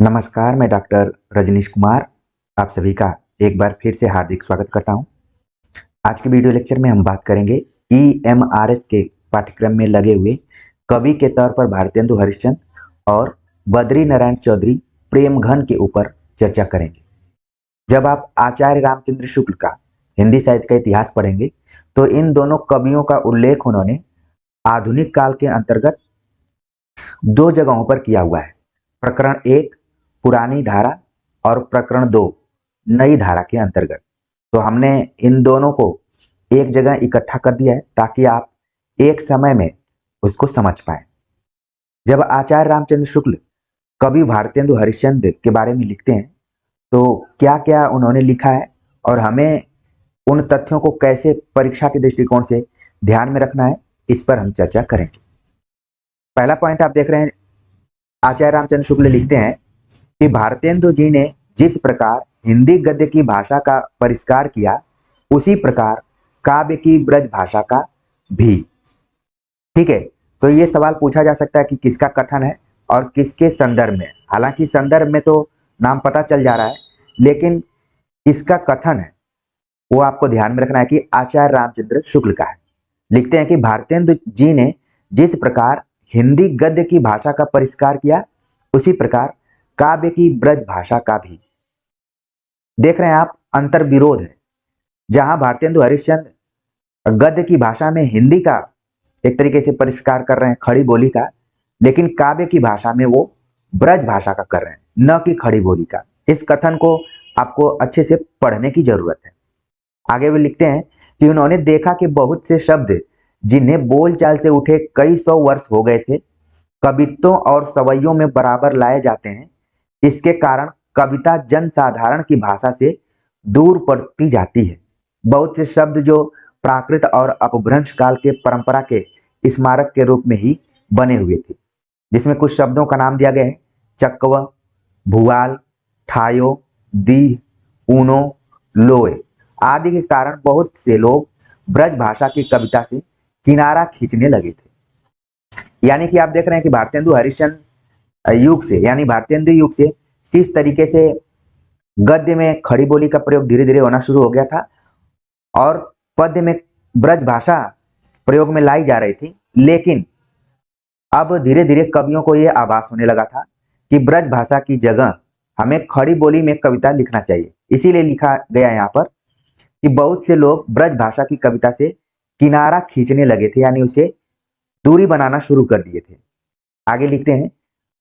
नमस्कार, मैं डॉक्टर रजनीश कुमार आप सभी का एक बार फिर से हार्दिक स्वागत करता हूं। आज के वीडियो लेक्चर में हम बात करेंगे ईएमआरएस के पाठ्यक्रम में लगे हुए कवि के तौर पर भारतेंदु हरिश्चंद्र और बद्री नारायण चौधरी प्रेमघन के ऊपर चर्चा करेंगे। जब आप आचार्य रामचंद्र शुक्ल का हिंदी साहित्य का इतिहास पढ़ेंगे तो इन दोनों कवियों का उल्लेख उन्होंने आधुनिक काल के अंतर्गत दो जगहों पर किया हुआ है। प्रकरण 1 पुरानी धारा और प्रकरण 2 नई धारा के अंतर्गत। तो हमने इन दोनों को एक जगह इकट्ठा कर दिया है ताकि आप एक समय में उसको समझ पाए। जब आचार्य रामचंद्र शुक्ल कवि भारतेंदु हरिश्चंद्र के बारे में लिखते हैं तो क्या क्या उन्होंने लिखा है और हमें उन तथ्यों को कैसे परीक्षा के दृष्टिकोण से ध्यान में रखना है, इस पर हम चर्चा करेंगे। पहला पॉइंट आप देख रहे हैं, आचार्य रामचंद्र शुक्ल लिखते हैं कि भारतेंदु जी ने जिस प्रकार हिंदी गद्य की भाषा का परिष्कार किया उसी प्रकार काव्य की ब्रज भाषा का भी। ठीक है, तो ये सवाल पूछा जा सकता है कि किसका कथन है और किसके संदर्भ में। हालांकि संदर्भ में तो नाम पता चल जा रहा है, लेकिन किसका कथन है वो आपको ध्यान में रखना है कि आचार्य रामचंद्र शुक्ल का है। लिखते हैं कि भारतेंदु जी ने जिस प्रकार हिंदी गद्य की भाषा का परिष्कार किया उसी प्रकार काव्य की ब्रज भाषा का भी। देख रहे हैं आप, अंतर विरोध है। जहां भारतेंदु हरिश्चंद्र गद्य की भाषा में हिंदी का एक तरीके से परिष्कार कर रहे हैं, खड़ी बोली का, लेकिन काव्य की भाषा में वो ब्रज भाषा का कर रहे हैं, न कि खड़ी बोली का। इस कथन को आपको अच्छे से पढ़ने की जरूरत है। आगे भी लिखते हैं कि उन्होंने देखा कि बहुत से शब्द जिन्हें बोलचाल से उठे कई सौ वर्ष हो गए थे कवित्वों और सवैयों में बराबर लाए जाते हैं। इसके कारण कविता जन साधारण की भाषा से दूर पड़ती जाती है। बहुत से शब्द जो प्राकृत और अपभ्रंश काल के परंपरा के स्मारक के रूप में ही बने हुए थे, जिसमें कुछ शब्दों का नाम दिया गया है चक्व, भुआल, ठायो, दी, ऊनो, लोए आदि के कारण बहुत से लोग ब्रज भाषा की कविता से किनारा खींचने लगे थे। यानी कि आप देख रहे हैं कि भारतेंदु हरिश्चंद्र युग से, यानी भारतेंदु युग से किस तरीके से गद्य में खड़ी बोली का प्रयोग धीरे धीरे होना शुरू हो गया था और पद्य में ब्रज भाषा प्रयोग में लाई जा रही थी। लेकिन अब धीरे धीरे कवियों को यह आभास होने लगा था कि ब्रज भाषा की जगह हमें खड़ी बोली में कविता लिखना चाहिए। इसीलिए लिखा गया यहाँ पर कि बहुत से लोग ब्रज भाषा की कविता से किनारा खींचने लगे थे, यानी उसे दूरी बनाना शुरू कर दिए थे। आगे लिखते हैं,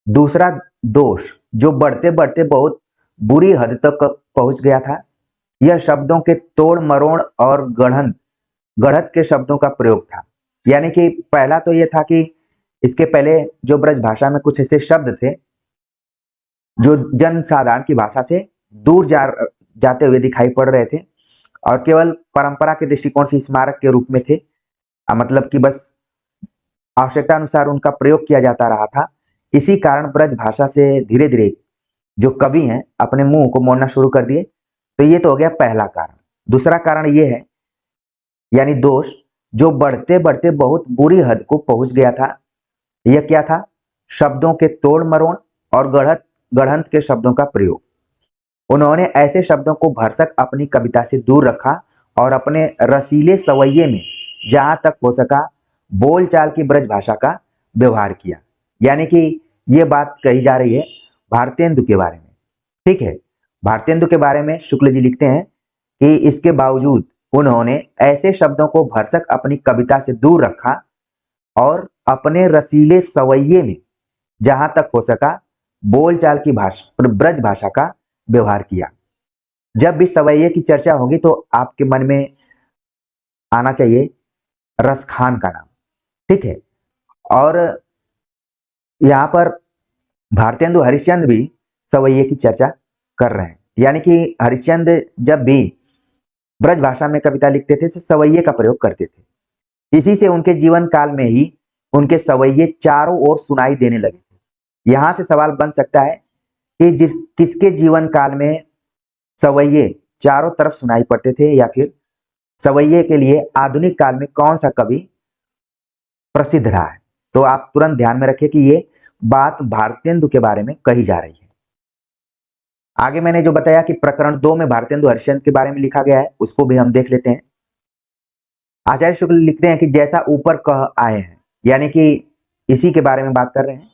दूसरा दोष जो बढ़ते बढ़ते बहुत बुरी हद तक पहुंच गया था, यह शब्दों के तोड़ मरोड़ और गढ़त के शब्दों का प्रयोग था। यानी कि पहला तो यह था कि इसके पहले जो ब्रज भाषा में कुछ ऐसे शब्द थे जो जन साधारण की भाषा से दूर जाते हुए दिखाई पड़ रहे थे और केवल परंपरा के दृष्टिकोण से स्मारक के रूप में थे, मतलब कि बस आवश्यकता अनुसार उनका प्रयोग किया जाता रहा था। इसी कारण ब्रज भाषा से धीरे धीरे जो कवि हैं अपने मुंह को मोड़ना शुरू कर दिए। तो ये तो हो गया पहला कारण। दूसरा कारण ये है, यानी दोष जो बढ़ते बढ़ते बहुत बुरी हद को पहुंच गया था, यह क्या था? शब्दों के तोड़ मरोड़ और गढ़ंत के शब्दों का प्रयोग। उन्होंने ऐसे शब्दों को भरसक अपनी कविता से दूर रखा और अपने रसीले सवैये में जहां तक हो सका बोलचाल की ब्रज भाषा का व्यवहार किया। यानी कि यह बात कही जा रही है भारतेंदु के बारे में। ठीक है, भारतेंदु के बारे में शुक्ल जी लिखते हैं कि इसके बावजूद उन्होंने ऐसे शब्दों को भरसक अपनी कविता से दूर रखा और अपने रसीले सवैये में जहां तक हो सका बोलचाल की भाषा ब्रज भाषा का व्यवहार किया। जब भी सवैये की चर्चा होगी तो आपके मन में आना चाहिए रसखान का नाम। ठीक है, और यहाँ पर भारतेंदु हरिश्चंद्र भी सवैये की चर्चा कर रहे हैं। यानी कि हरिश्चंद्र जब भी ब्रज भाषा में कविता लिखते थे तो सवैये का प्रयोग करते थे। इसी से उनके जीवन काल में ही उनके सवैये चारों ओर सुनाई देने लगे थे। यहां से सवाल बन सकता है कि किसके जीवन काल में सवैये चारों तरफ सुनाई पड़ते थे, या फिर सवैये के लिए आधुनिक काल में कौन सा कवि प्रसिद्ध रहा है। तो आप तुरंत ध्यान में रखें कि ये बात भारतेंदु के बारे में कही जा रही है। आगे मैंने जो बताया कि प्रकरण 2 में भारतेंदु हरिश्चंद्र के बारे में लिखा गया है, उसको भी हम देख लेते हैं। आचार्य शुक्ल लिखते हैं कि जैसा ऊपर कह आए हैं, यानी कि इसी के बारे में बात कर रहे हैं।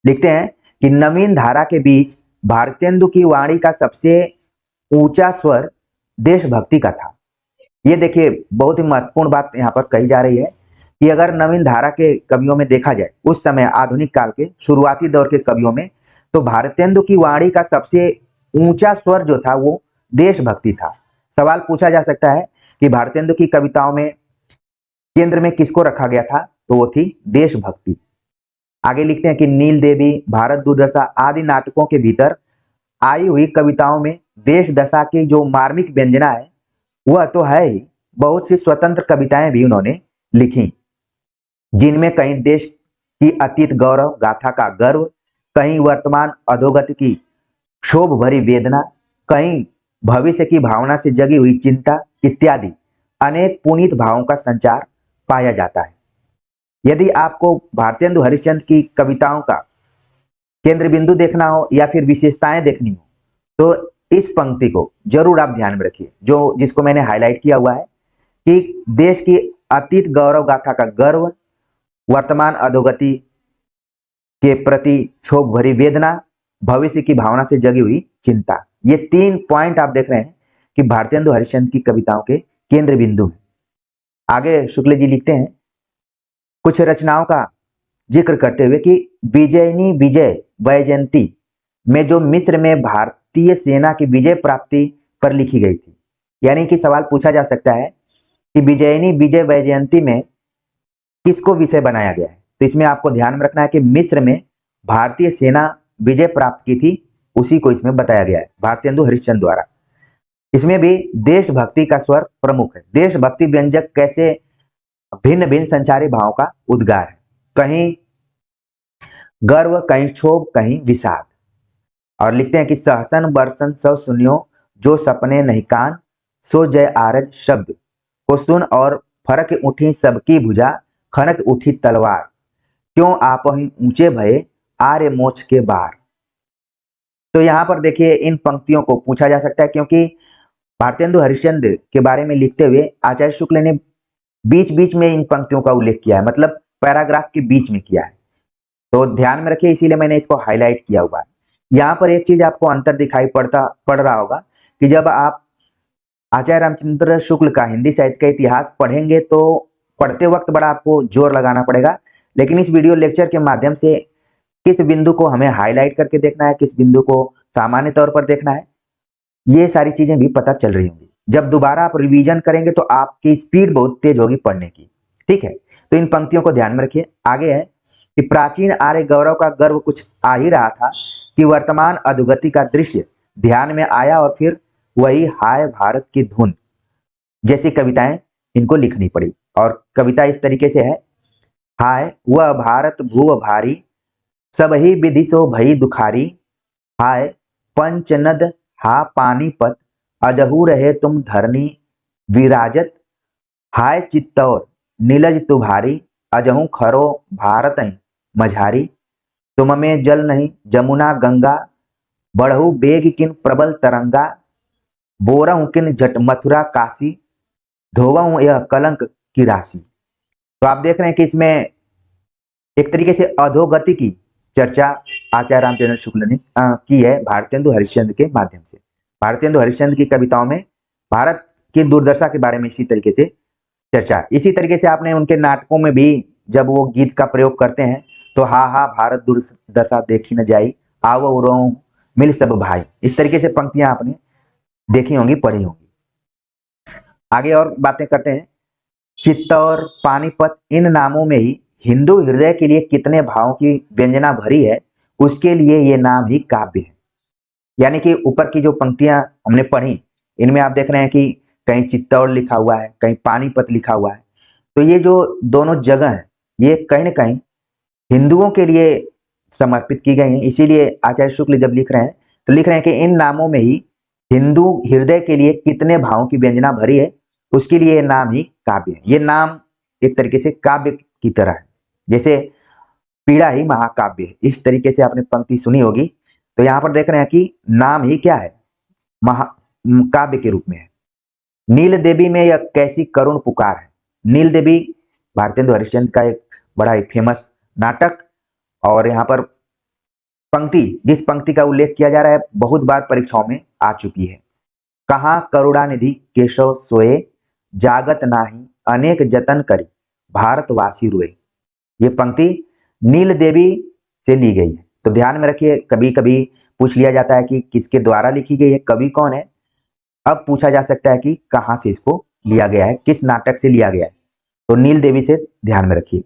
लिखते हैं कि नवीन धारा के बीच भारतेंदु की वाणी का सबसे ऊंचा स्वर देशभक्ति का था। ये देखिए बहुत ही महत्वपूर्ण बात यहाँ पर कही जा रही है कि अगर नवीन धारा के कवियों में देखा जाए, उस समय आधुनिक काल के शुरुआती दौर के कवियों में, तो भारतेंदु की वाणी का सबसे ऊंचा स्वर जो था वो देशभक्ति था। सवाल पूछा जा सकता है कि भारतेंदु की कविताओं में केंद्र में किसको रखा गया था, तो वो थी देशभक्ति। आगे लिखते हैं कि नील देवी, भारत दुर्दशा आदि नाटकों के भीतर आई हुई कविताओं में देश दशा की जो मार्मिक व्यंजना है वह तो है ही, बहुत सी स्वतंत्र कविताएं भी उन्होंने लिखी, जिनमें कहीं देश की अतीत गौरव गाथा का गर्व, कहीं वर्तमान अधोगति की क्षोभ भरी वेदना, कहीं भविष्य की भावना से जगी हुई चिंता इत्यादि अनेक पुनीत भावों का संचार पाया जाता है। यदि आपको भारतेंदु हरिश्चंद्र की कविताओं का केंद्र बिंदु देखना हो या फिर विशेषताएं देखनी हो, तो इस पंक्ति को जरूर आप ध्यान में रखिए, जो जिसको मैंने हाईलाइट किया हुआ है कि देश की अतीत गौरव गाथा का गर्व, वर्तमान अधोगति के प्रति क्षोभ भरी वेदना, भविष्य की भावना से जगी हुई चिंता, ये 3 पॉइंट आप देख रहे हैं कि भारतेंदु हरिश्चंद्र की कविताओं के केंद्र बिंदु हैं। आगे शुक्ल जी लिखते हैं कुछ रचनाओं का जिक्र करते हुए कि विजयनी विजय वैजयंती में जो मिस्र में भारतीय सेना की विजय प्राप्ति पर लिखी गई थी, यानी कि सवाल पूछा जा सकता है कि विजयनी विजय वैजयंती में किसको विषय बनाया गया है, तो इसमें आपको ध्यान में रखना है कि मिस्र में भारतीय सेना विजय प्राप्त की थी, उसी को इसमें बताया गया है भारतेंदु हरिश्चंद्र द्वारा। इसमें भी देशभक्ति का स्वर प्रमुख है। देशभक्ति व्यंजक कैसे भिन्न भिन्न संचारी भावों का उद्गार है, कहीं गर्व, कहीं क्षोभ, कहीं विषाद। और लिखते हैं कि सहसन बरसन सब सुनियो, जो सपने नहीं कान, सो जय आरज शब्द को सुन, और फरक उठी सबकी भुजा, खनक उठी तलवार, क्यों आप ही ऊंचे भये आर्य मोक्ष के बार। तो यहाँ पर देखिए इन पंक्तियों को पूछा जा सकता है, क्योंकि भारतेंदु हरिश्चंद्र के बारे में लिखते हुए आचार्य शुक्ल ने बीच बीच में इन पंक्तियों का उल्लेख किया है, मतलब पैराग्राफ के बीच में किया है, तो ध्यान में रखिए, इसीलिए मैंने इसको हाईलाइट किया हुआ है। यहाँ पर एक चीज आपको अंतर दिखाई पड़ रहा होगा कि जब आप आचार्य रामचंद्र शुक्ल का हिंदी साहित्य का इतिहास पढ़ेंगे तो पढ़ते वक्त बड़ा आपको जोर लगाना पड़ेगा, लेकिन इस वीडियो लेक्चर के माध्यम से किस बिंदु को हमें हाईलाइट करके देखना है, किस बिंदु को सामान्य तौर पर देखना है, ये सारी चीजें भी पता चल रही होंगी। जब दोबारा आप रिवीजन करेंगे तो आपकी स्पीड बहुत तेज होगी पढ़ने की, ठीक है। तो इन पंक्तियों को ध्यान में रखिए। आगे है कि प्राचीन आर्य गौरव का गर्व कुछ आ ही रहा था कि वर्तमान अधोगति का दृश्य ध्यान में आया, और फिर वही हाय भारत की धुन जैसी कविताएं इनको लिखनी पड़ी। और कविता इस तरीके से है, हाय वह भारत भुव भारी, सब ही विधि सो भई दुखारी, हाय पंचनद हा पानीपत, अजहू रहे तुम धरनी विराजत, हाय चित्तौर नीलज तुम्हारी, अजहू खरो भारत मझारी, तुम में जल नहीं जमुना गंगा, बढ़हु बेग किन प्रबल तरंगा, बोरहु किन जट मथुरा काशी, धोवहु यह कलंक की राशि। तो आप देख रहे हैं कि इसमें एक तरीके से अधोगति की चर्चा आचार्य रामचंद्र शुक्ल ने की है भारतेंदु हरिश्चंद्र के माध्यम से। भारतेंदु हरिश्चंद्र की कविताओं में भारत की दुर्दशा के बारे में इसी तरीके से चर्चा। इसी तरीके से आपने उनके नाटकों में भी जब वो गीत का प्रयोग करते हैं तो हा हा भारत दुर्दशा देखी न जाई, आवो उरो मिल सब भाई, इस तरीके से पंक्तियां आपने देखी होंगी, पढ़ी होंगी। आगे और बातें करते हैं। चित्तौर, पानीपत, इन नामों में ही हिंदू हृदय के लिए कितने भावों की व्यंजना भरी है, उसके लिए ये नाम ही काव्य है। यानी कि ऊपर की जो पंक्तियां हमने पढ़ी, इनमें आप देख रहे हैं कि कहीं चित्तौड़ लिखा हुआ है, कहीं पानीपत लिखा हुआ है, तो ये जो दोनों जगह है ये कहीं ना कहीं हिंदुओं के लिए समर्पित की गई हैं। इसीलिए आचार्य शुक्ल जब लिख रहे हैं तो लिख रहे हैं कि इन नामों में ही हिंदू हृदय के लिए कितने भावों की व्यंजना भरी है, उसके लिए नाम ही काव्य है। ये नाम एक तरीके से काव्य की तरह है, जैसे पीड़ा ही महाकाव्य है, इस तरीके से आपने पंक्ति सुनी होगी। तो यहाँ पर देख रहे हैं कि नाम ही क्या है, महा काव्य के रूप में है। नील देवी में यह कैसी करुण पुकार है। नील देवी भारतेंदु हरिश्चंद्र का एक बड़ा ही फेमस नाटक, और यहाँ पर पंक्ति, जिस पंक्ति का उल्लेख किया जा रहा है, बहुत बार परीक्षाओं में आ चुकी है। कहाँ करुणानिधि केशव सोए, जागत नाही अनेक जतन करी, भारतवासी रोए। ये पंक्ति नील देवी से ली गई है। तो ध्यान में रखिए, कभी कभी पूछ लिया जाता है कि किसके द्वारा लिखी गई है, कवि कौन है। अब पूछा जा सकता है कि कहाँ से इसको लिया गया है, किस नाटक से लिया गया है। तो नील देवी से ध्यान में रखिए।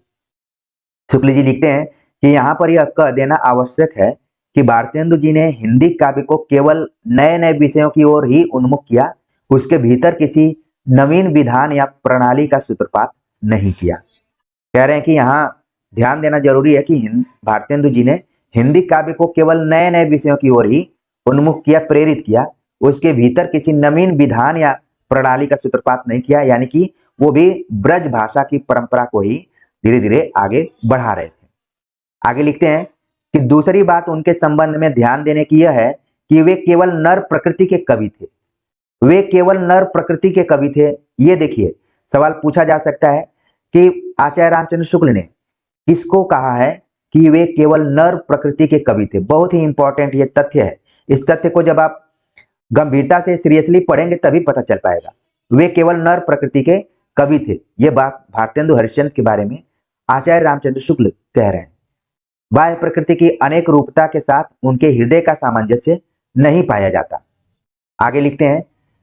शुक्ल जी लिखते हैं कि यहाँ पर यह कह देना आवश्यक है कि भारतेंदु जी ने हिंदी काव्य को केवल नए नए विषयों की ओर ही उन्मुख किया, उसके भीतर किसी नवीन विधान या प्रणाली का सूत्रपात नहीं किया। कह रहे हैं कि यहाँ ध्यान देना जरूरी है कि भारतेंदु जी ने हिंदी काव्य को केवल नए नए विषयों की ओर ही उन्मुख किया, प्रेरित किया, उसके भीतर किसी नवीन विधान या प्रणाली का सूत्रपात नहीं किया। यानी कि वो भी ब्रज भाषा की परंपरा को ही धीरे धीरे आगे बढ़ा रहे थे। आगे लिखते हैं कि दूसरी बात उनके संबंध में ध्यान देने की यह है कि वे केवल नर प्रकृति के कवि थे। वे केवल नर प्रकृति के कवि थे। ये देखिए, सवाल पूछा जा सकता है कि आचार्य रामचंद्र शुक्ल ने किसको कहा है कि वे केवल नर प्रकृति के कवि थे। बहुत ही इंपॉर्टेंट ये तथ्य है। इस तथ्य को जब आप गंभीरता से सीरियसली पढ़ेंगे तभी पता चल पाएगा। वे केवल नर प्रकृति के कवि थे। ये बात भारतेंदु हरिश्चंद्र के बारे में आचार्य रामचंद्र शुक्ल कह रहे हैं। बाह्य प्रकृति की अनेक रूपता के साथ उनके हृदय का सामंजस्य नहीं पाया जाता। आगे लिखते हैं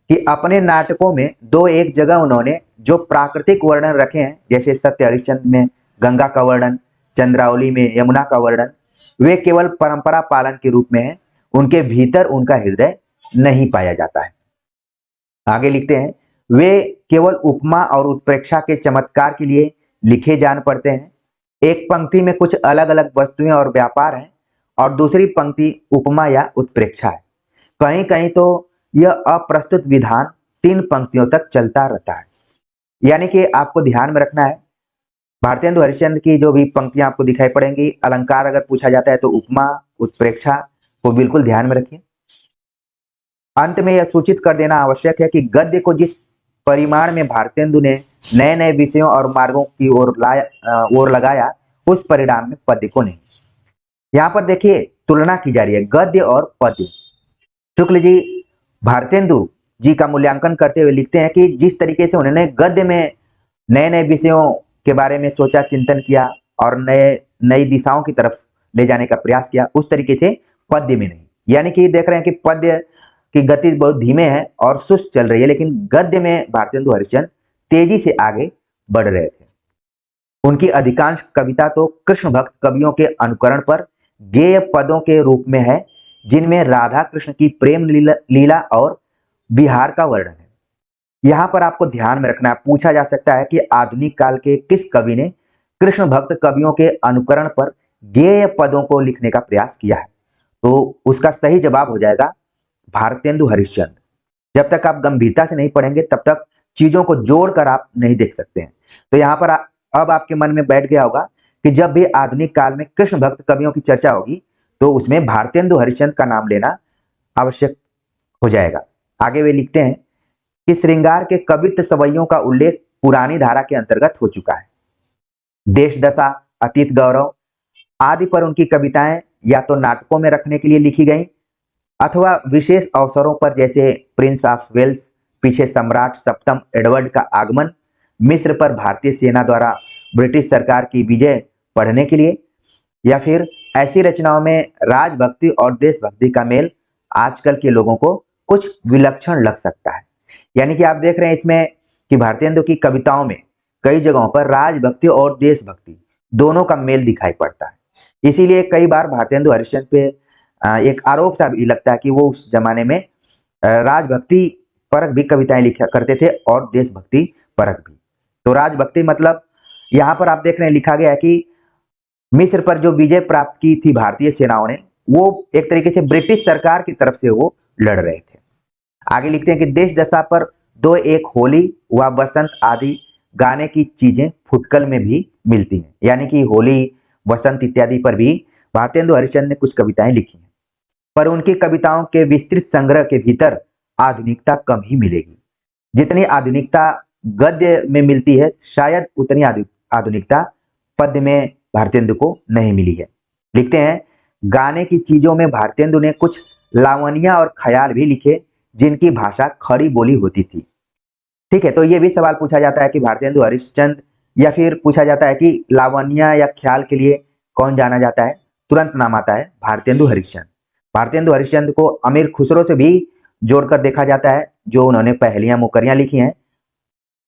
कि अपने नाटकों में दो एक जगह उन्होंने जो प्राकृतिक वर्णन रखे हैं, जैसे सत्य हरिश्चंद्र में गंगा का वर्णन, चंद्रावली में यमुना का वर्णन, वे केवल परंपरा पालन के रूप में है, उनके भीतर उनका हृदय नहीं पाया जाता है। आगे लिखते हैं, वे केवल उपमा और उत्प्रेक्षा के चमत्कार के लिए लिखे जान पड़ते हैं। एक पंक्ति में कुछ अलग अलग वस्तुएं और व्यापार हैं और दूसरी पंक्ति उपमा या उत्प्रेक्षा है। कहीं कहीं तो यह अप्रस्तुत विधान 3 पंक्तियों तक चलता रहता है। यानी कि आपको ध्यान में रखना है, भारतेंदु हरिश्चंद्र की जो भी पंक्तियां आपको दिखाई पड़ेंगी, अलंकार अगर पूछा जाता है तो उपमा, उत्प्रेक्षा को बिल्कुल ध्यान में रखिए। अंत में यह सूचित कर देना आवश्यक है कि गद्य को जिस परिमाण में भारतेंदु ने नए नए विषयों और मार्गों की ओर लगाया, उस परिणाम में पद्य को नहीं। यहाँ पर देखिए तुलना की जा रही है गद्य और पद्य। शुक्ल जी भारतेंदु जी का मूल्यांकन करते हुए लिखते हैं कि जिस तरीके से उन्होंने गद्य में नए नए विषयों के बारे में सोचा, चिंतन किया और नई दिशाओं की तरफ ले जाने का प्रयास किया, उस तरीके से पद्य में नहीं। यानी कि देख रहे हैं कि पद्य की गति बहुत धीमे है और सुस्त चल रही है, लेकिन गद्य में भारतेंदु हरिश्चंद्र तेजी से आगे बढ़ रहे थे। उनकी अधिकांश कविता तो कृष्ण भक्त कवियों के अनुकरण पर गेय पदों के रूप में है, जिनमें राधा कृष्ण की प्रेम लीला और विहार का वर्णन है। यहाँ पर आपको ध्यान में रखना है, पूछा जा सकता है कि आधुनिक काल के किस कवि ने कृष्ण भक्त कवियों के अनुकरण पर गेय पदों को लिखने का प्रयास किया है। तो उसका सही जवाब हो जाएगा भारतेंदु हरिश्चंद्र। जब तक आप गंभीरता से नहीं पढ़ेंगे तब तक चीजों को जोड़कर आप नहीं देख सकते हैं। तो यहाँ पर अब आपके मन में बैठ गया होगा कि जब भी आधुनिक काल में कृष्ण भक्त कवियों की चर्चा होगी तो उसमें भारतेंदु हरिश्चंद्र का नाम लेना आवश्यक हो जाएगा। आगे वे लिखते हैं कि श्रृंगार के कवित्व सवैयों का उल्लेख पुरानी धारा के अंतर्गत हो चुका है। देश दशा, अतीत गौरव आदि पर उनकी कविताएं या तो नाटकों में रखने के लिए लिखी गई अथवा विशेष अवसरों पर, जैसे प्रिंस ऑफ वेल्स, पीछे सम्राट सप्तम एडवर्ड का आगमन, मिस्र पर भारतीय सेना द्वारा ब्रिटिश सरकार की विजय पढ़ने के लिए, या फिर ऐसी रचनाओं में राजभक्ति और देशभक्ति का मेल आजकल के लोगों को कुछ विलक्षण लग सकता है। यानी कि आप देख रहे हैं इसमें कि भारतेंदु की कविताओं में कई जगहों पर राजभक्ति और देशभक्ति दोनों का मेल दिखाई पड़ता है। इसीलिए कई बार भारतेंदु हरिश्चंद्र पे एक आरोप सा भी लगता है कि वो उस जमाने में राजभक्ति परक भी कविताएं लिखा करते थे और देशभक्ति परक भी। तो राजभक्ति मतलब यहाँ पर आप देख रहे हैं लिखा गया है कि मिस्र पर जो विजय प्राप्त की थी भारतीय सेनाओं ने, वो एक तरीके से ब्रिटिश सरकार की तरफ से वो लड़ रहे थे। आगे लिखते हैं कि देश दशा पर दो एक होली व वसंत आदि गाने की चीजें फुटकल में भी मिलती हैं। यानी कि होली, वसंत इत्यादि पर भी भारतेंदु हरिश्चंद्र ने कुछ कविताएं लिखी हैं। पर उनकी कविताओं के विस्तृत संग्रह के भीतर आधुनिकता कम ही मिलेगी। जितनी आधुनिकता गद्य में मिलती है, शायद उतनी आधुनिकता पद्य में भारतेंदु को नहीं मिली है। लिखते हैं, गाने की चीजों में भारतेंदु ने कुछ लावनिया और ख्याल भी लिखे जिनकी भाषा खड़ी बोली होती थी। ठीक है, तो ये भी सवाल पूछा जाता है कि भारतेंदु हरिश्चंद्र, या फिर पूछा जाता है कि लावनिया या ख्याल के लिए कौन जाना जाता है। तुरंत नाम आता है भारतेंदु हरिश्चंद्र। भारतेंदु हरिश्चंद्र को अमीर खुसरो से भी जोड़कर देखा जाता है, जो उन्होंने पहेलियां मुकरियां लिखी हैं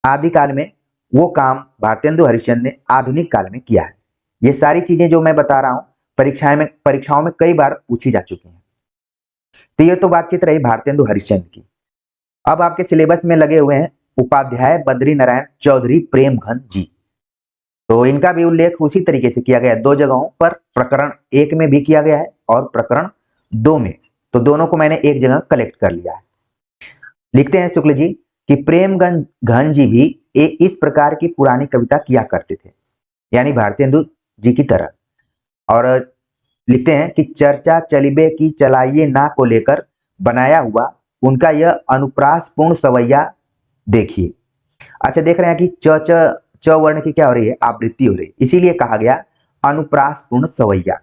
आदिकाल में, वो काम भारतेंदु हरिश्चंद्र ने आधुनिक काल में किया है। ये सारी चीजें जो मैं बता रहा हूँ परीक्षाओं में कई बार पूछी जा चुकी हैं। तो ये तो बातचीत रही भारतेंदु हरिश्चंद्र की। अब आपके सिलेबस में लगे हुए हैं उपाध्याय बद्री नारायण चौधरी प्रेमघन जी। तो इनका भी उल्लेख उसी तरीके से किया गया है, दो जगहों पर, प्रकरण 1 में भी किया गया है और प्रकरण 2 में। तो दोनों को मैंने एक जगह कलेक्ट कर लिया है। लिखते हैं शुक्ल जी कि प्रेमघन जी भी इस प्रकार की पुरानी कविता किया करते थे, यानी भारतेंदु जी की तरह। और लिखते हैं कि चर्चा चलिबे की चलाइए ना को लेकर बनाया हुआ उनका यह अनुप्रासपूर्ण सवैया देखिए। अच्छा, देख रहे हैं कि च वर्ण की क्या हो रही है, आवृत्ति हो रही है, इसीलिए कहा गया अनुप्रासपूर्ण सवैया।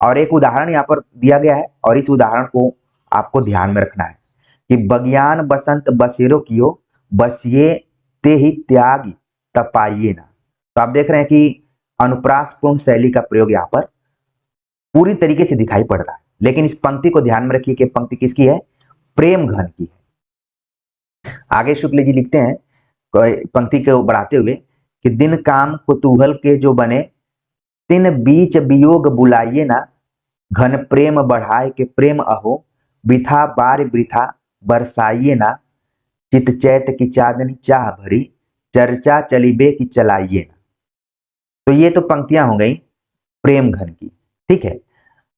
और एक उदाहरण यहाँ पर दिया गया है, और इस उदाहरण को आपको ध्यान में रखना है कि बगियान बसंत बसेरो कियो बसिए ते ही त्याग तपाइए ना। तो आप देख रहे हैं कि अनुप्रासपूर्ण शैली का प्रयोग यहाँ पर पूरी तरीके से दिखाई पड़ रहा है। लेकिन इस पंक्ति को ध्यान में रखिए कि पंक्ति किसकी है, प्रेमघन की है। आगे शुक्ल जी लिखते हैं पंक्ति को बढ़ाते हुए कि दिन काम कुतूहल के जो बने तिन बीच वियोग बुलाइए ना, घन प्रेम बढ़ाए के प्रेम अहो बिथा बार वृथा बरसाइए ना, चित चैत की चांदनी चाह भरी चर्चा चलिबे की चलाइए ना। तो ये तो पंक्तियां हो गई प्रेमघन की। ठीक है,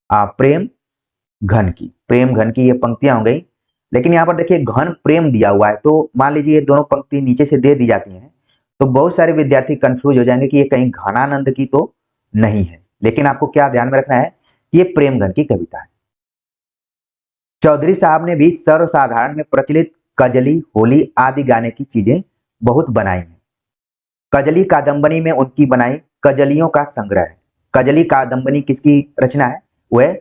प्रेमघन की ये पंक्तियां हो गई। लेकिन यहाँ पर देखिए घन प्रेम दिया हुआ है, तो मान लीजिए ये दोनों पंक्ति नीचे से दे दी जाती हैं तो बहुत सारे विद्यार्थी कंफ्यूज हो जाएंगे कि ये कहीं घनानंद की तो नहीं है। लेकिन आपको क्या ध्यान में रखना है, ये प्रेमघन की कविता है। चौधरी साहब ने भी सर्वसाधारण में प्रचलित कजली, होली आदि गाने की चीजें बहुत बनाई हैं। कजली कादम्बनी में उनकी बनाई कजलियों का संग्रह है। कजली कादम्बनी किसकी रचना है, वह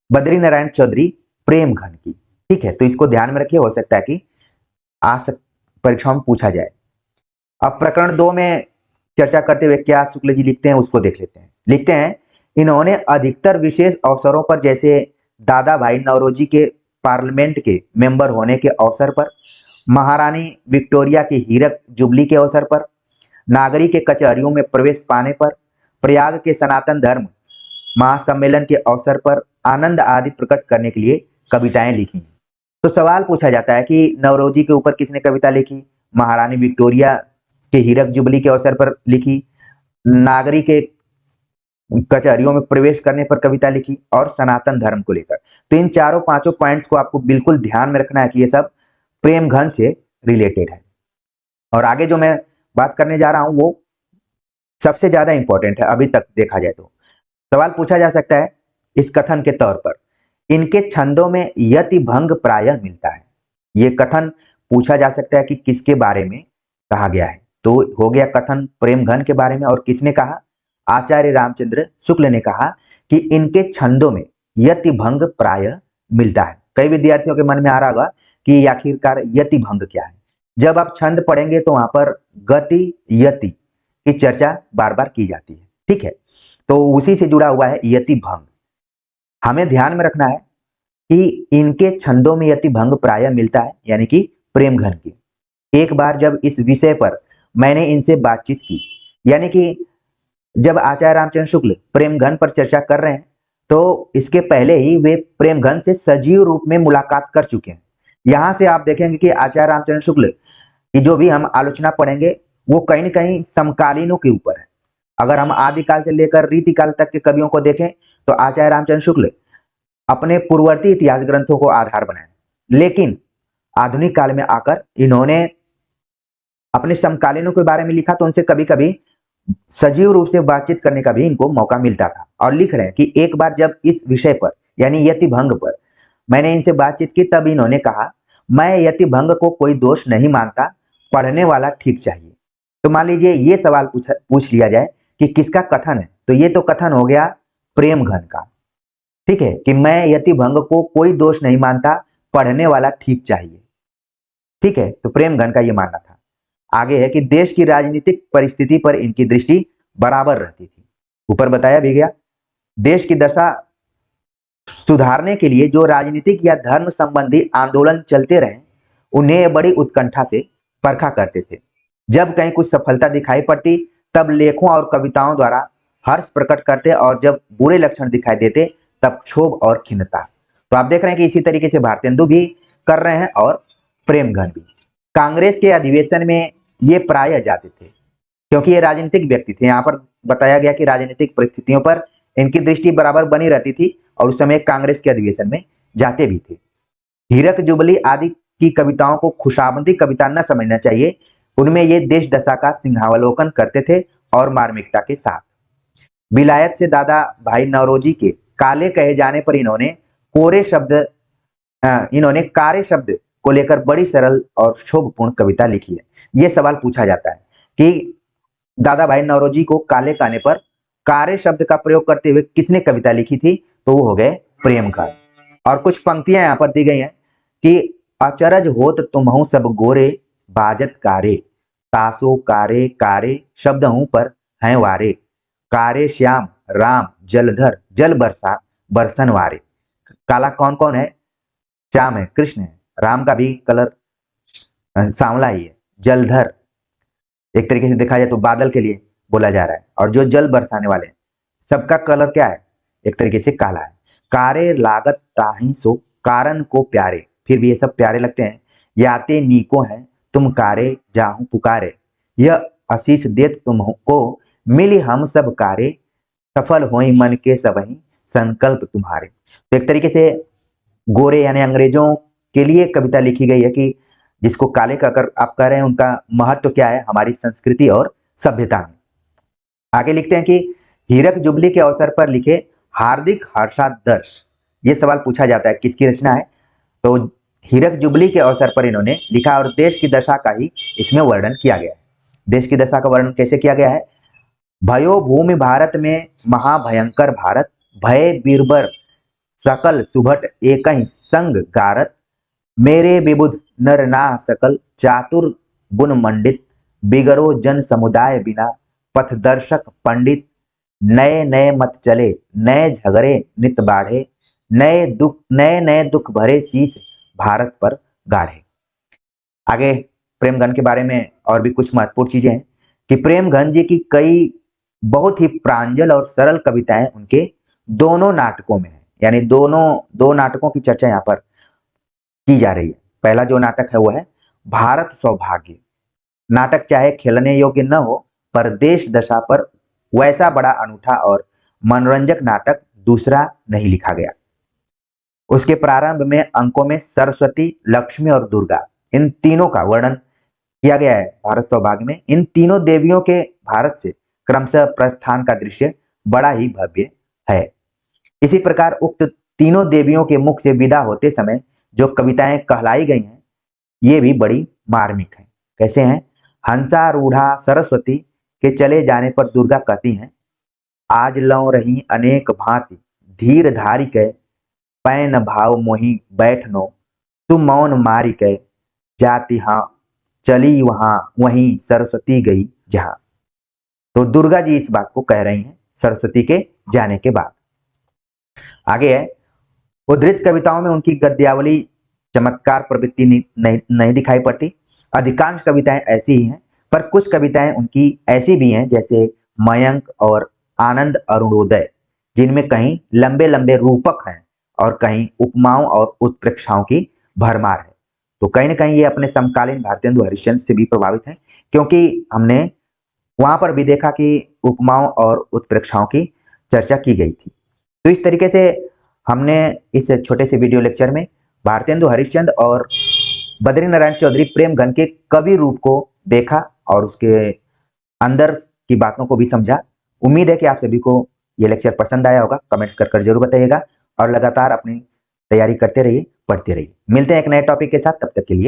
बद्री नारायण चौधरी प्रेमघन की। ठीक है, तो इसको ध्यान में रखिए, हो सकता है कि परीक्षाओं में पूछा जाए। अब प्रकरण 2 में चर्चा करते हुए क्या शुक्ल जी लिखते हैं उसको देख लेते हैं। लिखते हैं, इन्होंने अधिकतर विशेष अवसरों पर, जैसे दादा भाई नौरोजी के पार्लियामेंट के मेंबर होने के अवसर पर, महारानी विक्टोरिया की हीरक जुबली के अवसर पर, नागरिक के कचहरियों में प्रवेश पाने पर, प्रयाग के सनातन धर्म महासम्मेलन के अवसर पर आनंद आदि प्रकट करने के लिए कविताएं लिखी। तो सवाल पूछा जाता है कि नौरोजी के ऊपर किसने कविता लिखी, महारानी विक्टोरिया के हीरक जुबली के अवसर पर लिखी, नागरिक के कचहरियों में प्रवेश करने पर कविता लिखी, और सनातन धर्म को लेकर। तो इन चारों पांचों पॉइंट्स को आपको बिल्कुल ध्यान में रखना है कि ये सब प्रेमघन से रिलेटेड है। और आगे जो मैं बात करने जा रहा हूं वो सबसे ज्यादा इंपॉर्टेंट है अभी तक देखा जाए तो। सवाल पूछा जा सकता है इस कथन के तौर पर, इनके छंदों में यति भंग प्रायः मिलता है। ये कथन पूछा जा सकता है कि किसके बारे में कहा गया है। तो हो गया कथन प्रेमघन के बारे में, और किसने कहा, आचार्य रामचंद्र शुक्ल ने कहा कि इनके छंदों में यति भंग प्रायः मिलता है। कई विद्यार्थियों के मन में आ रहा होगा कि आखिरकार यति भंग क्या है। जब आप छंद पढ़ेंगे तो वहां पर गति यति की चर्चा बार बार की जाती है। ठीक है, तो उसी से जुड़ा हुआ है यति भंग। हमें ध्यान में रखना है कि इनके छंदों में यति भंग प्रायः मिलता है, यानी कि प्रेमघन की। एक बार जब इस विषय पर मैंने इनसे बातचीत की, यानी कि जब आचार्य रामचंद्र शुक्ल प्रेमघन पर चर्चा कर रहे हैं तो इसके पहले ही वे प्रेमघन से सजीव रूप में मुलाकात कर चुके हैं। यहां से आप देखेंगे कि आचार्य रामचंद्र शुक्ल की जो भी हम आलोचना पढ़ेंगे वो कहीं न कहीं समकालीनों के ऊपर है। अगर हम आदिकाल से लेकर रीतिकाल तक के कवियों को देखें तो आचार्य रामचंद्र शुक्ल अपने पूर्ववर्ती इतिहास ग्रंथों को आधार बनाए, लेकिन आधुनिक काल में आकर इन्होंने अपने समकालीनों के बारे में लिखा तो उनसे कभी कभी सजीव रूप से बातचीत करने का भी इनको मौका मिलता था। और लिख रहे हैं कि एक बार जब इस विषय पर यानी यतिभंग पर। मैंने इनसे बातचीत की तब इन्होंने कहा, मैं यतिभंग को कोई दोष नहीं मानता, पढ़ने वाला ठीक चाहिए। तो मान लीजिए ये सवाल पूछ लिया जाए कि किसका कथन है, तो ये तो कथन हो गया प्रेमघन का। ठीक है, कि मैं यतिभंग को कोई दोष नहीं मानता, पढ़ने वाला ठीक चाहिए। ठीक है, तो प्रेमघन का ये मानना था। आगे है कि देश की राजनीतिक परिस्थिति पर इनकी दृष्टि बराबर रहती थी। ऊपर बताया भी गया, देश की दशा सुधारने के लिए जो राजनीतिक या धर्म संबंधी आंदोलन चलते रहे, उन्हें बड़ी उत्कंठा से परखा करते थे। जब कहीं कुछ सफलता दिखाई पड़ती, तब लेखों और कविताओं द्वारा हर्ष प्रकट करते, और जब बुरे लक्षण दिखाई देते, तब क्षोभ और खिन्नता। तो आप देख रहे हैं कि इसी तरीके से भारतेंदु भी कर रहे हैं और प्रेमघन भी। कांग्रेस के अधिवेशन में ये प्राय जाते थे, क्योंकि ये राजनीतिक व्यक्ति थे। यहाँ पर बताया गया कि राजनीतिक परिस्थितियों पर इनकी दृष्टि बराबर बनी रहती थी, और उस समय कांग्रेस के अधिवेशन में जाते भी थे। हीरक जुबली आदि की कविताओं को खुशामदी कविता न समझना चाहिए। उनमें ये देश दशा का सिंहावलोकन करते थे, और मार्मिकता के साथ। विलायत से दादा भाई नौरोजी के काले कहे जाने पर इन्होंने कारे शब्द को लेकर बड़ी सरल और शोभपूर्ण कविता लिखी है। यह सवाल पूछा जाता है कि दादा भाई नौरोजी को काले कहने पर कारे शब्द का प्रयोग करते हुए किसने कविता लिखी थी, तो वो हो गए प्रेमघन। और कुछ पंक्तियां यहाँ पर दी गई हैं कि अचरज होत तुमहु सब गोरे, बाजत कारे, तासो कारे कारे शब्द हूं पर हैं वारे, कारे श्याम राम जलधर जल बरसा बरसन वारे। काला कौन कौन है? श्याम है, कृष्ण है, राम का भी कलर सांवला ही है, जलधर एक तरीके से देखा जाए तो बादल के लिए बोला जा रहा है, और जो जल बरसाने वाले हैं सबका कलर क्या है? एक तरीके से काला है। कारे लागत ताही सो कारण को प्यारे, फिर भी ये सब प्यारे लगते हैं। याते नीको हैं तुम कारे जाहू पुकारे, यह आशीष देत तुमको मिली हम सब कारे, सफल होई मन के सबही संकल्प तुम्हारे। तो एक तरीके से गोरे यानी अंग्रेजों के लिए कविता लिखी गई है कि जिसको काले का अगर आप कह रहे हैं, उनका महत्व क्या है हमारी संस्कृति और सभ्यता में। आगे लिखते हैं कि हीरक जुबली के अवसर पर लिखे हार्दिक हर्षादर्श। ये सवाल पूछा जाता है किसकी रचना है, तो हीरक जुबली के अवसर पर इन्होंने लिखा, और देश की दशा का ही इसमें वर्णन किया गया है। देश की दशा का वर्णन कैसे किया गया है? भयो भूमि भारत में महाभयंकर भारत, भय बीरबर सकल सुभट एक ही संग गारत, मेरे विबुध नर ना सकल चातुर गुण मंडित, बिगरो जन समुदाय बिना पथदर्शक पंडित, नए नए मत चले नए झगड़े नित बाढ़े, नए नए दुख भरे शीश भारत पर गाढ़े। आगे प्रेमघन के बारे में और भी कुछ महत्वपूर्ण चीजें हैं कि प्रेमघन जी की कई बहुत ही प्रांजल और सरल कविताएं उनके दोनों नाटकों में है। यानी दो नाटकों की चर्चा यहाँ पर की जा रही है। पहला जो नाटक है वो है भारत सौभाग्य। नाटक चाहे खेलने योग्य न हो, पर देश दशा पर वैसा बड़ा अनूठा और मनोरंजक नाटक दूसरा नहीं लिखा गया। उसके प्रारंभ में अंकों में सरस्वती, लक्ष्मी और दुर्गा, इन तीनों का वर्णन किया गया है। भारत सौभाग्य में इन तीनों देवियों के भारत से क्रमशः प्रस्थान का दृश्य बड़ा ही भव्य है। इसी प्रकार उक्त तीनों देवियों के मुख से विदा होते समय जो कविताएं कहलाई गई हैं, ये भी बड़ी मार्मिक हैं। कैसे हैं? हंसारूढ़ा सरस्वती के चले जाने पर दुर्गा कहती हैं, आज लौ रही अनेक भांति धीर धारी कै, पैन भाव मोही बैठनो तुम मौन मारी कै, जाति हाँ चली वहां वहीं सरस्वती गई जहां। तो दुर्गा जी इस बात को कह रही हैं सरस्वती के जाने के बाद। आगे है, उद्धृत कविताओं में उनकी गद्यावली चमत्कार प्रवृत्ति नहीं दिखाई पड़ती। अधिकांश कविताएं ऐसी ही हैं, पर कुछ कविताएं उनकी ऐसी भी हैं जैसे मयंक और आनंद अरुणोदय, जिनमें कहीं लंबे लंबे रूपक हैं और कहीं उपमाओं और उत्प्रेक्षाओं की भरमार है। तो कहीं ना कहीं ये अपने समकालीन भारतेंदु हरिश्चंद्र से भी प्रभावित हैं, क्योंकि हमने वहां पर भी देखा कि उपमाओं और उत्प्रेक्षाओं की चर्चा की गई थी। तो इस तरीके से हमने इस छोटे से वीडियो लेक्चर में भारतेंदु हरिश्चंद्र और बद्री नारायण चौधरी प्रेमघन के कवि रूप को देखा और उसके अंदर की बातों को भी समझा। उम्मीद है कि आप सभी को ये लेक्चर पसंद आया होगा। कमेंट्स कर जरूर बताइएगा और लगातार अपनी तैयारी करते रहिए, पढ़ते रहिए। मिलते हैं एक नए टॉपिक के साथ, तब तक के लिए